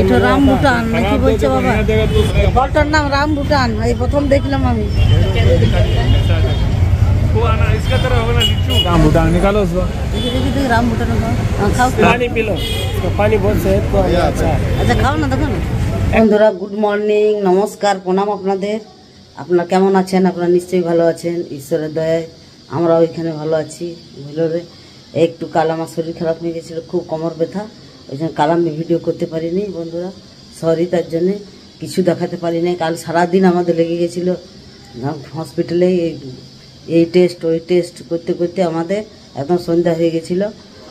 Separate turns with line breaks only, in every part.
এটা রামবুটান নাকি বলছে বাবা, ফলটার নাম রামবুটান। এই প্রথম দেখলাম আমি।
रामबुटान निकालो उसको।
দেখি রামবুটান খাও,
पानी पी लो, इसका पानी बहुत सेहत को अच्छा है।
আচ্ছা খাও না, দেখো না। বন্ধুরা গুড মর্নিং, নমস্কার, প্রণাম আপনাদের। আপনারা কেমন আছেন? আপনারা নিশ্চয়ই ভালো আছেন, ঈশ্বরের দয়ায় আমরাও এখানে ভালো আছি। ভেলোরে একটু কাল আমার শরীর খারাপ হয়ে গেছিলো, খুব কোমর ব্যথা, ওই জন্য কাল আমি ভিডিও করতে পারিনি বন্ধুরা, সরি। তার জন্যে কিছু দেখাতে পারিনি। কাল সারাদিন আমাদের লেগে গেছিলো হসপিটালে, এই টেস্ট ওই টেস্ট করতে করতে আমাদের একদম সন্ধ্যা হয়ে গেছিলো।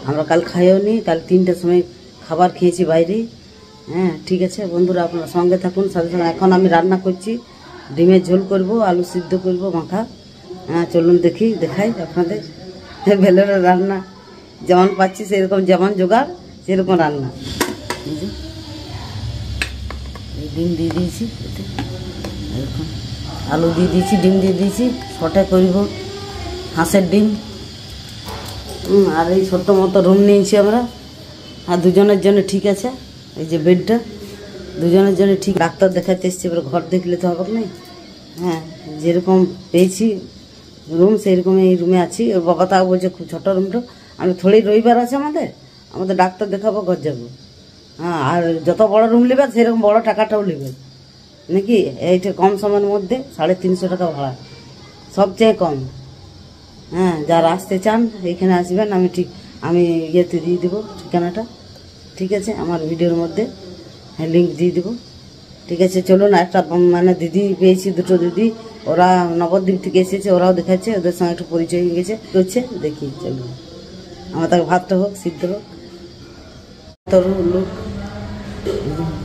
আমরা কাল খাইও নি, কাল 3টার সময় খাবার খেয়েছি বাইরে। হ্যাঁ ঠিক আছে বন্ধুরা, আপনারা সঙ্গে থাকুন, সাথে সঙ্গে। এখন আমি রান্না করছি, ডিমের ঝোল করব, আলু সিদ্ধ করব মাখা। হ্যাঁ চলুন দেখাই আপনাদের ভেলোরের রান্না। যেমন পাচ্ছি সেরকম, যেমন জোগাড় সেরকম রান্না। এই ডিম দিয়ে দিয়েছি, এরকম আলু দিয়ে দিয়েছি, ডিম দিয়ে দিয়েছি, শর্টে করব হাঁসের ডিম। আর এই ছোট্ট মতো রুম নিয়েছি আমরা, আর দুজনের জন্য ঠিক আছে। এই যে বেডটা দুজনের জন্য ঠিক। ডাক্তার দেখাতে এসছি, এবার ঘর দেখলে তো হবে না। হ্যাঁ যেরকম পেয়েছি রুম সেইরকম এই রুমে আছি। ওর বাবা তাও বলছে খুব ছোটো রুমটা। আমি থোড়ি রবিবার আছে আমাদের ডাক্তার দেখাবো, ঘর যাবো। হ্যাঁ আর যত বড় রুম নেবে সেরকম বড় টাকাটাও নেবে নাকি। এইটা কম সময়ের মধ্যে 350 টাকা ভাড়া, সবচেয়ে কম। হ্যাঁ যারা আসতে চান এইখানে আসবেন, আমি ইয়েতে দিয়ে দেবো ঠিকানাটা, ঠিক আছে, আমার ভিডিওর মধ্যে লিঙ্ক দিয়ে দেবো, ঠিক আছে। চলুন, একটা মানে দিদি পেয়েছি, দুটো দিদি, ওরা নবদ্বীপ থেকে এসেছে, ওরাও দেখাচ্ছে, ওদের সঙ্গে একটু পরিচয় হয়ে গেছে, করছে দেখি। চলুন আমার তাকে ভাতটা হোক, সিদ্ধ হোক, তরু লোক।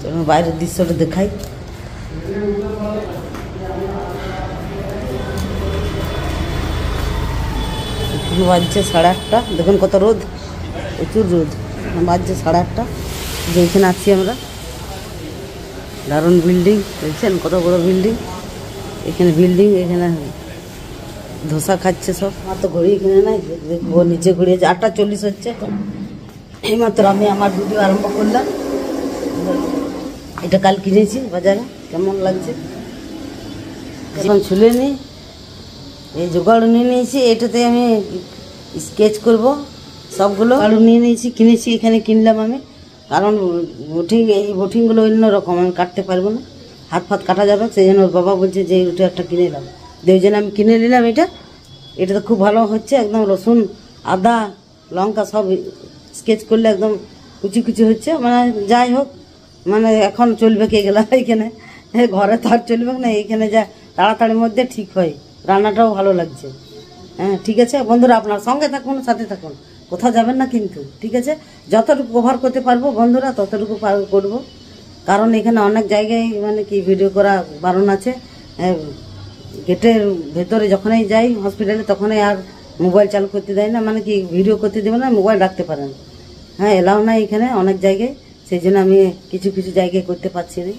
চলুন বাইরের দৃশ্যটা দেখাই। বাজছে 8:30, দেখুন কত রোদ, প্রচুর রোদ। বাজছে 8:30, যেখানে আছি আমরা। দারুণ বিল্ডিং দেখছেন, কত বড় বিল্ডিং। এখানে বিল্ডিং, এখানে ধোসা খাচ্ছে সব। আমার তো ঘড়ি এখানে নাই, দেখবো নিচে ঘুরিয়েছে, 8:40 হচ্ছে। এইমাত্র আমি আমার ভিডিও আরম্ভ করলাম। এটা কাল কিনেছি বাজারে, কেমন লাগছে এখন ছুলে নি। এই জোগাড় নিয়ে নিয়েছি, এটাতে আমি স্কেচ করব সবগুলো। আলু নিয়ে নিয়েছি, কিনেছি, এখানে কিনলাম আমি, কারণ এই বোটিংগুলো অন্য রকম, আমি কাটতে পারবো না, হাত ফাত কাটা যাবে। সেই জন্য ওর বাবা বলছে যে ওটা একটা কিনে নিলাম, ওই জন্য আমি কিনে নিলাম। এটা তো খুব ভালো হচ্ছে, একদম রসুন আদা লঙ্কা সব স্কেচ করলে একদম কুচি কুচি হচ্ছে। মানে যাই হোক, মানে এখন চলবে কে গেলাম এখানে, ঘরে তো আর চলবে না, এইখানে যা তাড়াতাড়ির মধ্যে ঠিক হয়, রান্নাটাও ভালো লাগছে। হ্যাঁ ঠিক আছে বন্ধুরা, আপনার সঙ্গে থাকুন, সাথে থাকুন, কোথাও যাবেন না কিন্তু, ঠিক আছে। যতটুকু কভার করতে পারবো বন্ধুরা ততটুকু করবো, কারণ এখানে অনেক জায়গায় মানে কি ভিডিও করা বারণ আছে। গেটের ভেতরে যখনই যাই হসপিটালে তখনই আর মোবাইল চালু করতে দেয় না, মানে কি ভিডিও করতে দেবে না, মোবাইল রাখতে পারেন। হ্যাঁ এলাও না এখানে অনেক জায়গায়, সেই জন্য আমি কিছু কিছু জায়গায় করতে পারছি না,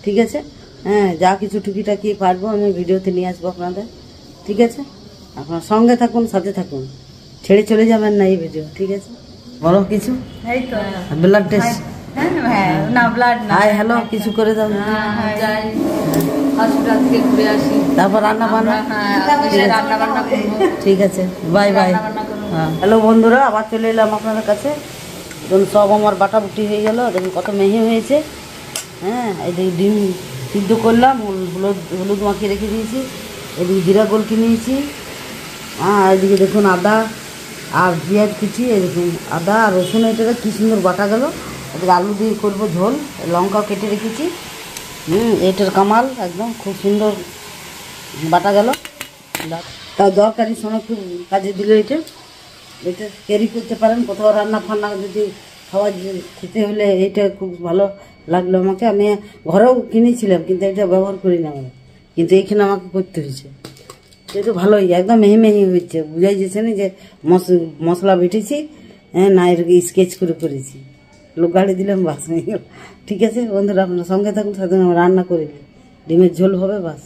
ঠিক আছে। হ্যাঁ যা কিছু টুকিটাকি পারবো আমি ভিডিওতে নিয়ে আসবো আপনাদের, ঠিক আছে। আপনার সঙ্গে থাকুন, সাথে থাকুন, ছেড়ে চলে যাবেন না এই ভিডিও, ঠিক আছে। বলো কিছু, ব্লাড টেস্ট
না ব্লাড না,
হাই হ্যালো কিছু করে দাও,
যাই হসপিটাল থেকে ঘুরে আসি,
তারপর রান্না বান্না,
রান্না বান্না করবো,
ঠিক আছে, বাই বাই। হ্যাঁ হ্যালো বন্ধুরা, আবার চলে এলাম আপনাদের কাছে। দেখুন সব আমার বাটাবুটি হয়ে গেল, দেখুন কত মেহি হয়েছে। হ্যাঁ এদিকে ডিম সিদ্ধ করলাম, হলুদ মাখিয়ে রেখে দিয়েছি, এদিকে জিরা গোলকি নিয়েছি। এদিকে দেখুন আদা আর পেঁয়াজ কুচি, এই দেখুন আদা আর রসুন, এটা কী সুন্দর বাটা গেল। এদিকে আলু দিয়ে করবো ঝোল, লঙ্কাও কেটে রেখেছি। এটার কামাল একদম খুব সুন্দর বাটা গেল। তার দরকারি সময় খুব কাজে দিল। এটা ক্যারি করতে পারেন কোথাও, রান্না ফান্না যদি খাওয়া খেতে হলে এটা খুব ভালো লাগলো আমাকে। আমি ঘরেও কিনেছিলাম কিন্তু এটা ব্যবহার করি না আমি, কিন্তু এইখানে আমাকে করতে হয়েছে। এটা ভালোই, একদম মেহি মেহি হচ্ছে, বুঝাই যাচ্ছে না যে মশলা বেটেছি, হ্যাঁ না এর স্কেচ করে করেছি, লোক গাড়ি দিলাম বাস হয়ে গেল, ঠিক আছে বন্ধুরা। আপনার সঙ্গে থাকুন, সাথে রান্না করে ডিমের ঝোল হবে বাস।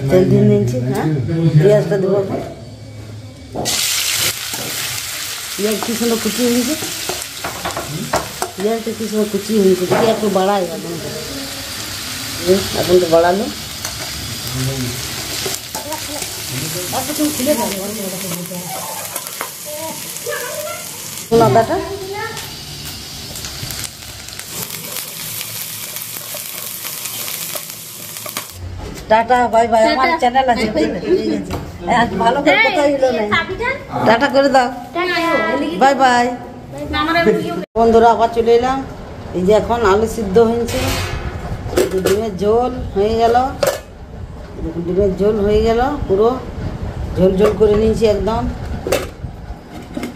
তেল দিয়ে নিয়েছি, হ্যাঁ পেঁয়াজটা দেবো, পেঁয়াজ কি সুন্দর কুচি হয়েছে, পেঁয়াজটা কি সময় কুচি হয়েছে দেখি একটু বাড়াই এখন তো বাড়ালো আদাটা টাটা বাই বাই আমার চ্যানেল আছে আজ ভালো করে কথা হলো না টাটা করে দাও বাই বাই বন্ধুরা আবার চলে এলাম এই যে এখন আলু সিদ্ধ হয়েছে ডিমের ঝোল হয়ে গেল ডিমের ঝোল হয়ে গেল পুরো ঝোল ঝোল করে নিয়েছি একদম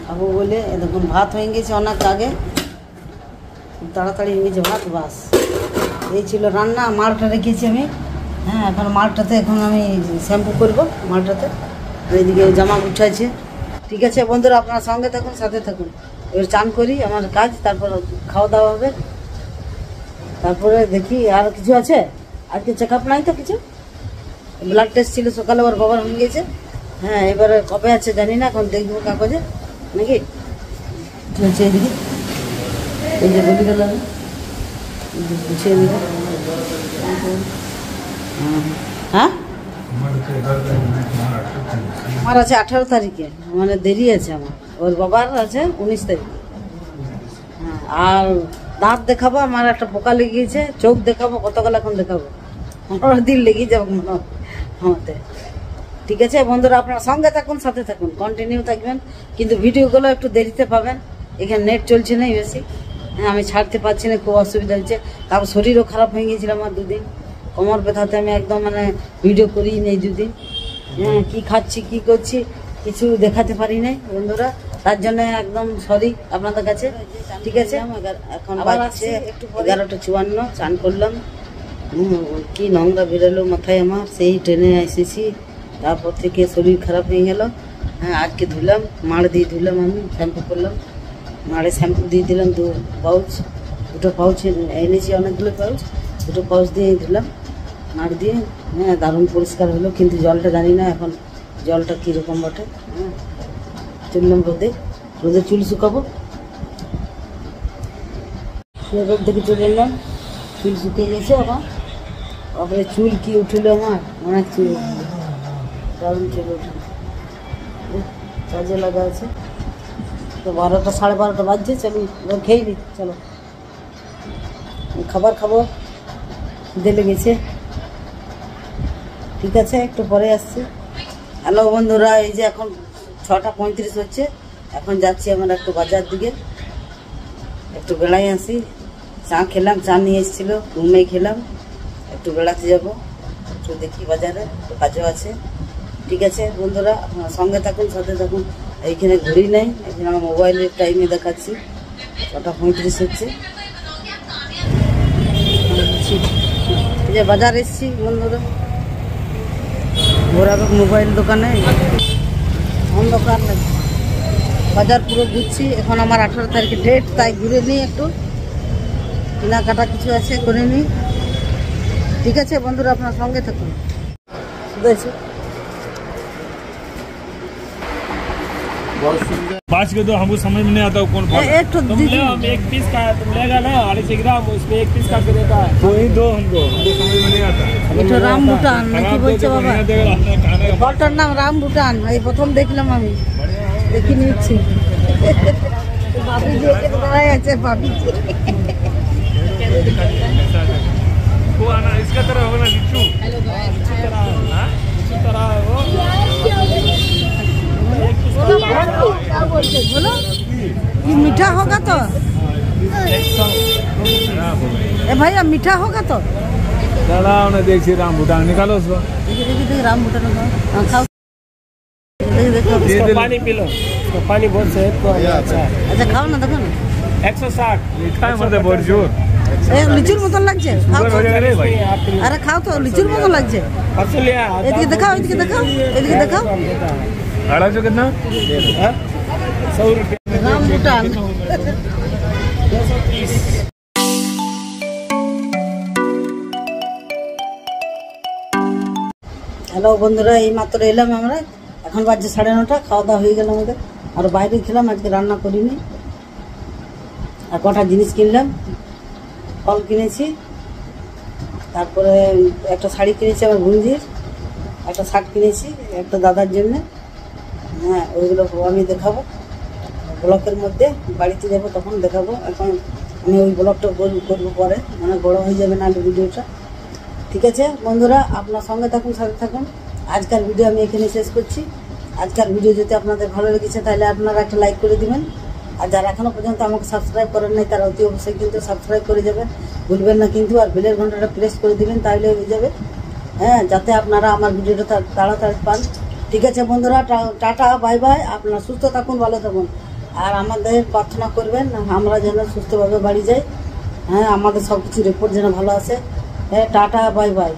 খাবো বলে দেখুন ভাত হয়ে গেছে অনেক আগে খুব তাড়াতাড়ি হয়ে গেছে ভাত বাস এই ছিল রান্না মালটা রেখেছি আমি হ্যাঁ এখন মালটাতে এখন আমি শ্যাম্পু করবো মালটাতে এইদিকে জামা গুছাইছে ঠিক আছে বন্ধুরা আপনার সঙ্গে থাকুন সাথে থাকুন এবার চান করি আমার কাজ তারপর খাওয়া দাওয়া হবে তারপরে দেখি আর কিছু আছে আজকে চেক আপ নাই তো কিছু ব্লাড টেস্ট ছিল সকালে আবার বাবার হয়ে গেছে হ্যাঁ এবারে কবে আছে জানি না এখন দেখবো কাগজে নাকি চলছে এদিকে এই যে বলি গেল গুছিয়ে দিবে হ্যাঁ আমার আছে 18 তারিখে মানে দেরি আছে আমার ওর বাবার আছে 19 তারিখে হ্যাঁ আর দাঁত দেখাবো আমার একটা পোকা লেগে গেছে চোখ দেখাবো কতগুলো এখন দেখাবো আমার দিন লেগে যাবো আমাদের ঠিক আছে বন্ধুরা আপনারা সঙ্গে থাকুন সাথে থাকুন কন্টিনিউ থাকবেন কিন্তু ভিডিওগুলো একটু দেরিতে পাবেন এখানে নেট চলছে না বেশি হ্যাঁ আমি ছাড়তে পারছি না খুব অসুবিধা হচ্ছে তারপর শরীরও খারাপ হয়ে গিয়েছিল আমার দুদিন কোমর ব্যথাতে আমি একদম মানে ভিডিও করি নেই দুদিন হ্যাঁ কী খাচ্ছি কী করছি কিছু দেখাতে পারি নাই বন্ধুরা তার জন্য একদম সরি আপনাদের কাছে ঠিক আছে এখন বাজছে একটু 11:54 চান করলাম কি নোংরা বেরোলো মাথায় আমার সেই ট্রেনে এসেছি তারপর থেকে শরীর খারাপ হয়ে গেল হ্যাঁ আজকে ধুলাম মাড় দিয়ে ধুলাম আমি শ্যাম্পু করলাম মাড়ে শ্যাম্পু দিয়ে দিলাম দুটো পাউচ এনেছি অনেকগুলো পাউচ দুটো পাউচ দিয়ে ধুলাম মাড় দিয়ে হ্যাঁ দারুণ পরিষ্কার হলো কিন্তু জলটা জানি না এখন জলটা কীরকম বটে হ্যাঁ চললাম রোদে চুল শুকাবো রোদ থেকে চলে এলাম চুল শুকিয়ে গেছে এখন তারপরে চুল কি উঠলো আমার অনেক চুল দারুণ চুল উঠলো কাজে লাগা আছে তো 12টা 12:30 বাজছে চলো খেয়ে নি চলো খাবার খাবো খিদে লেগেছে ঠিক আছে একটু পরে আসছি হ্যালো বন্ধুরা এই যে এখন 6:35 হচ্ছে এখন যাচ্ছি আমরা একটু বাজার দিকে একটু বেড়াই আসি চা খেলাম চা নিয়ে এসেছিল ঘুমে খেলাম একটু বেড়াতে যাবো একটু দেখি বাজারে একটু কাজও আছে ঠিক আছে বন্ধুরা আপনারা সঙ্গে থাকুন সাথে থাকুন এইখানে ঘুরি নাই এখানে আমার মোবাইলের টাইমে দেখাচ্ছি 6:35 হচ্ছে এই যে বাজার এসেছি বন্ধুরা ঘোরাবে মোবাইল দোকানে অন্ধকার লাগে বাজার পুরো ঘুরছি এখন আমার 18 তারিখে ডেট তাই ঘুরে নিই একটু কেনাকাটা কিছু আছে করে নিই ঠিক আছে বন্ধুরা আপনার সঙ্গে থাকুন শুধু
पाँच के दो हमको समझ में नहीं आता कौन
एक तो
तुम ले हम एक पीस का तुम लेगा ना 250 ग्राम उसमें एक पीस का देता है वही दो हमको समझ में नहीं आता
এটা রামবুটান নাকি বলছে বাবা ফলটার নাম রামবুটান এই প্রথম দেখলাম আমি দেখি নিচ্ছি ভাবি যে এখানে দাঁড়ায় আছে ভাবি
वो आना इसका तरह होगा ना लिचू हेलो गाइस लिचू तरह हां लिचू तरह वो
क्या बोलते बोलो ये मीठा होगा तो ए भैया मीठा होगा तो
दादा उन्हें देखिए राम भूटान निकालो उसको
देखिए राम भूटान खाओ
देखो पानी पी लो तो पानी बहुत सेहत को अच्छा है
अच्छा खाओ ना देखो ना
160 मीठा है मतलब बहुत जोर
লিচুর মতন লাগছে আরে খাও তো লিচুর মতন লাগছে এদিকে দেখাও এদিকে দেখাও এদিকে দেখাও
250 कितना 100 रुपये
রামবুটান হ্যালো বন্ধুরা এই মাত্র এলাম আমরা এখন বাজছে 9:30 খাওয়া দাওয়া হয়ে গেল আমাদের আর বাইরে খেলাম আজকে রান্না করিনি আর কটা জিনিস কিনলাম, ফল কিনেছি, তারপরে একটা শাড়ি কিনেছি আমার গুঞ্জির, একটা শার্ট কিনেছি একটা দাদার জন্য। হ্যাঁ, ওইগুলো আমি দেখাবো ব্লকের মধ্যে, বাড়িতে যাবো তখন দেখাবো। এখন আমি ওই ব্লগটা করবো পরে, মানে বড়ো হয়ে যাবে না ভিডিওটা। ঠিক আছে বন্ধুরা, আপনার সঙ্গে থাকুন, সাথে থাকুন। আজকের ভিডিও আমি এখানে শেষ করছি। আজকের ভিডিও যদি আপনাদের ভালো লেগেছে তাহলে আপনারা একটা লাইক করে দিবেন। আর যারা এখনও পর্যন্ত আমাকে সাবস্ক্রাইব করেন নাই তারা অতি অবশ্যই কিন্তু সাবস্ক্রাইব করে যাবেন, ভুলবেন না কিন্তু। আর বেলের ঘন্টাটা প্রেস করে দিবেন, তাহলে হয়ে যাবে। হ্যাঁ, যাতে আপনারা আমার ভিডিওটা তাড়াতাড়ি পান। ঠিক আছে বন্ধুরা, টাটা, বাই বাই। আপনারা সুস্থ থাকুন, ভালো থাকুন। আর আমাদের প্রার্থনা করবেন আমরা যেন সুস্থভাবে বাড়ি যাই। হ্যাঁ, আমাদের সব কিছু রিপোর্ট যেন ভালো আসে। হ্যাঁ, টাটা, বাই বাই।